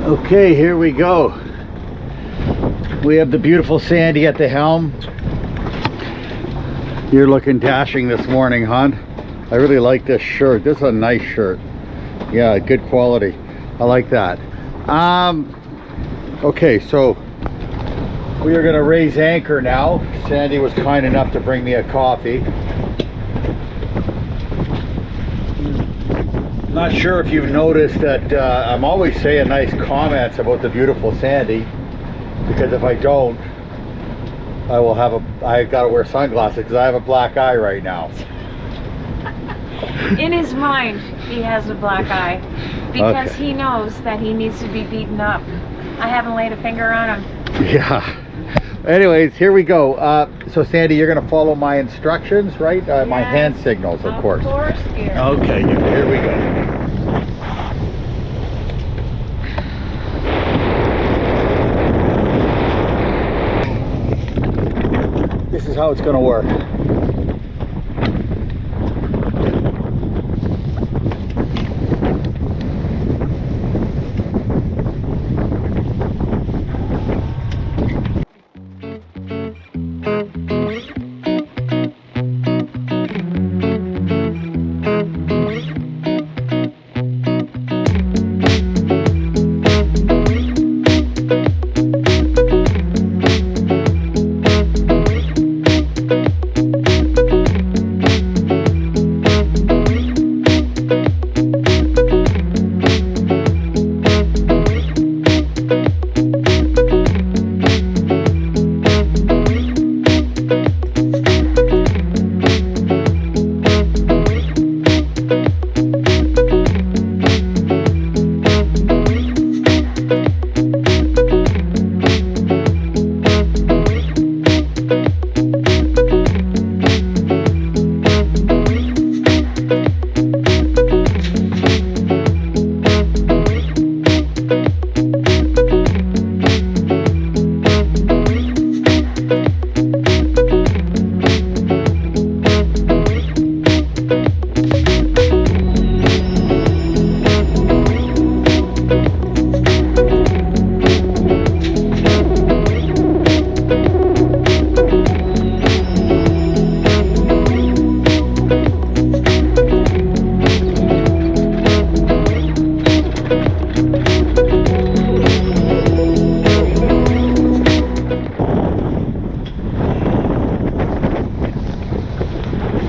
Okay, here we go. We have the beautiful Sandy at the helm. You're looking dashing this morning, hon. I really like this shirt. This is a nice shirt. Yeah, good quality. I like that. Okay, so we are gonna raise anchor now. Sandy was kind enough to bring me a coffee. Not sure if you've noticed that I'm always saying nice comments about the beautiful Sandy, because if I don't, I gotta wear sunglasses because I have a black eye right now. In his mind, he has a black eye because he knows that he needs to be beaten up. I haven't laid a finger on him. Yeah. Anyways, here we go. So Sandy, you're gonna follow my instructions, right? Yes, my hand signals, of course. Of course, dear. Okay, here we go. This is how it's gonna work.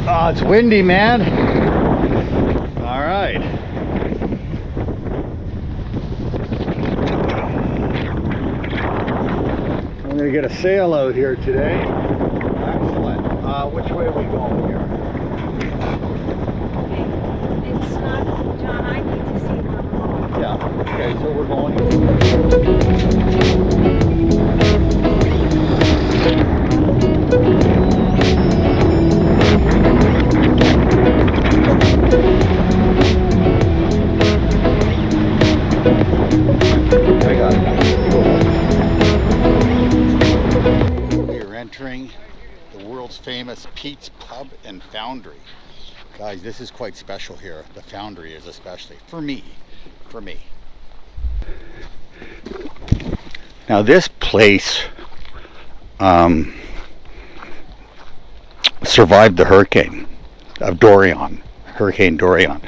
Oh, it's windy, man. All right. I'm gonna get a sail out here today. Excellent. Which way are we going here? It's not, John, I need to see where we're going. Yeah, okay, so we're going. We are entering the world's famous Petes Pub and Foundry. Guys, this is quite special here. The Foundry is especially for me. Now this place survived the hurricane of Hurricane Dorian.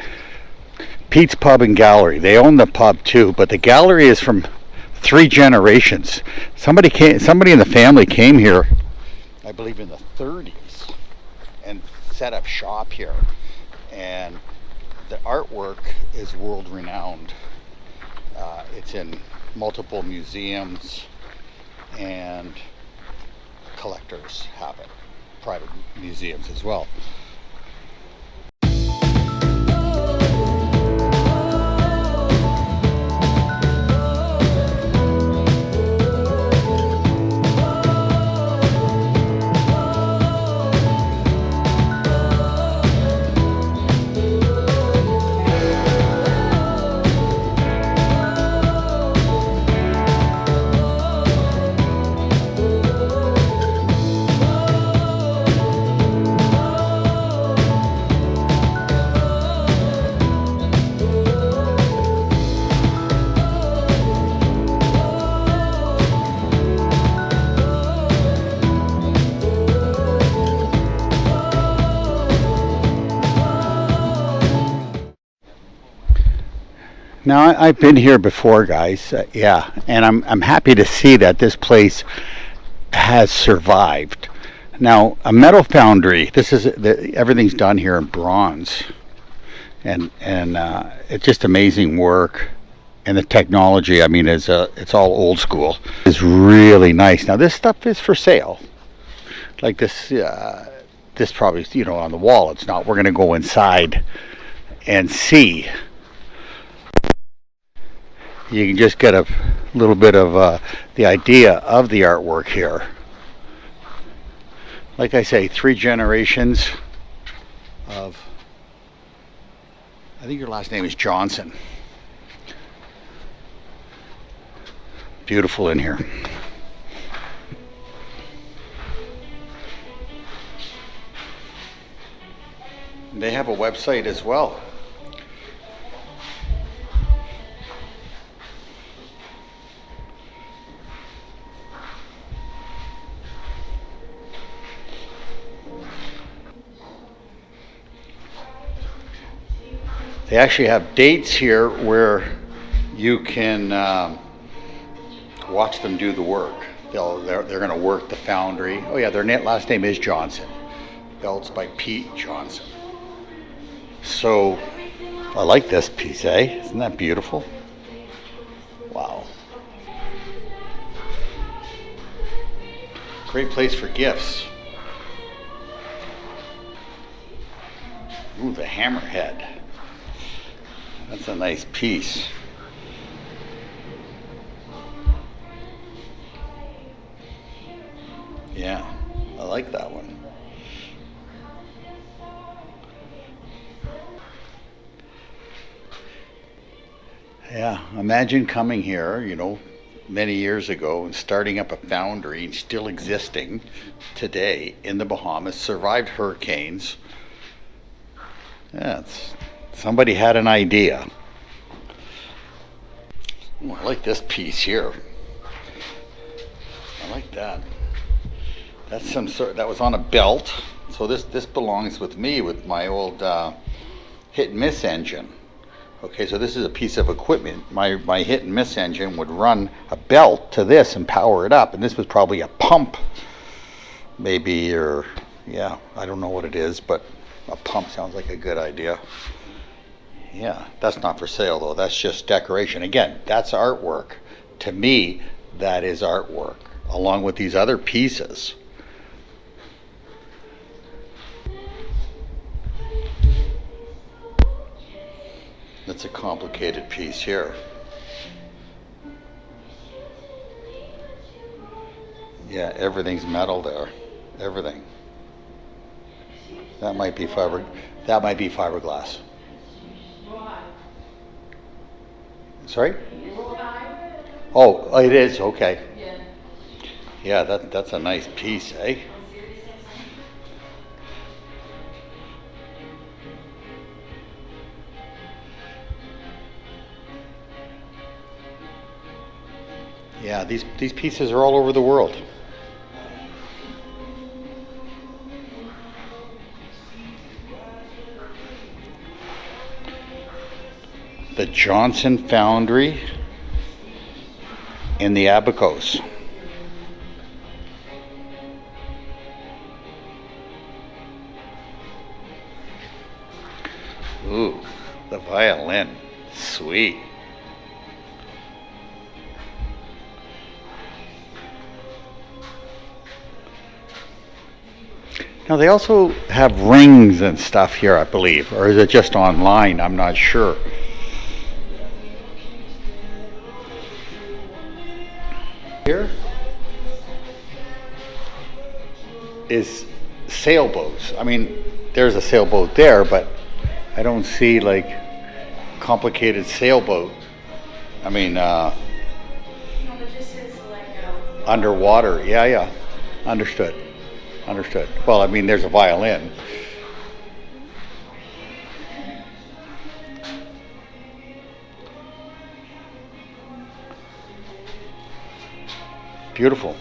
Pete's Pub and Gallery, they own the pub too, but the gallery is from 3 generations. Somebody in the family came here, I believe in the 30s, and set up shop here. And the artwork is world renowned. It's in multiple museums, and collectors have it, private museums as well. Now I've been here before, guys. Yeah, and I'm happy to see that this place has survived. Now a metal foundry. This is everything's done here in bronze, and it's just amazing work. And the technology, I mean, it's all old school. It's really nice. Now this stuff is for sale. Like this probably on the wall. It's not. We're gonna go inside and see. You can just get a little bit of the idea of the artwork here. Like I say, 3 generations of, I think your last name is Johnson. Beautiful in here. They have a website as well. They actually have dates here where you can watch them do the work. They're going to work the foundry. Oh yeah, their last name is Johnson. Belts by Pete Johnson. So I like this piece, eh? Isn't that beautiful? Wow. Great place for gifts. Ooh, the hammerhead. That's a nice piece. Yeah, I like that one. Yeah, imagine coming here, many years ago and starting up a foundry and still existing today in the Bahamas, survived hurricanes. Yeah, somebody had an idea. Ooh, I like this piece here. I like that. That's that was on a belt. So this belongs with me with my old hit and miss engine. Okay, so this is a piece of equipment. My hit and miss engine would run a belt to this and power it up, and this was probably a pump, maybe, or yeah, I don't know what it is, but a pump sounds like a good idea. Yeah, that's not for sale though. That's just decoration. Again, that's artwork. To me, that is artwork, along with these other pieces. That's a complicated piece here. Yeah, everything's metal there. Everything. That might be fiberglass. Sorry? Oh, it is, okay. Yeah, that's a nice piece, eh? Yeah, these pieces are all over the world. The Johnson Foundry in the Abacos. Ooh, the violin. Sweet. Now they also have rings and stuff here, I believe, or is it just online? I'm not sure. Here is sailboats. I mean, there's a sailboat there, but I don't see like complicated sailboat. I mean, underwater. Yeah. Understood. Well, I mean, there's a violin. Beautiful.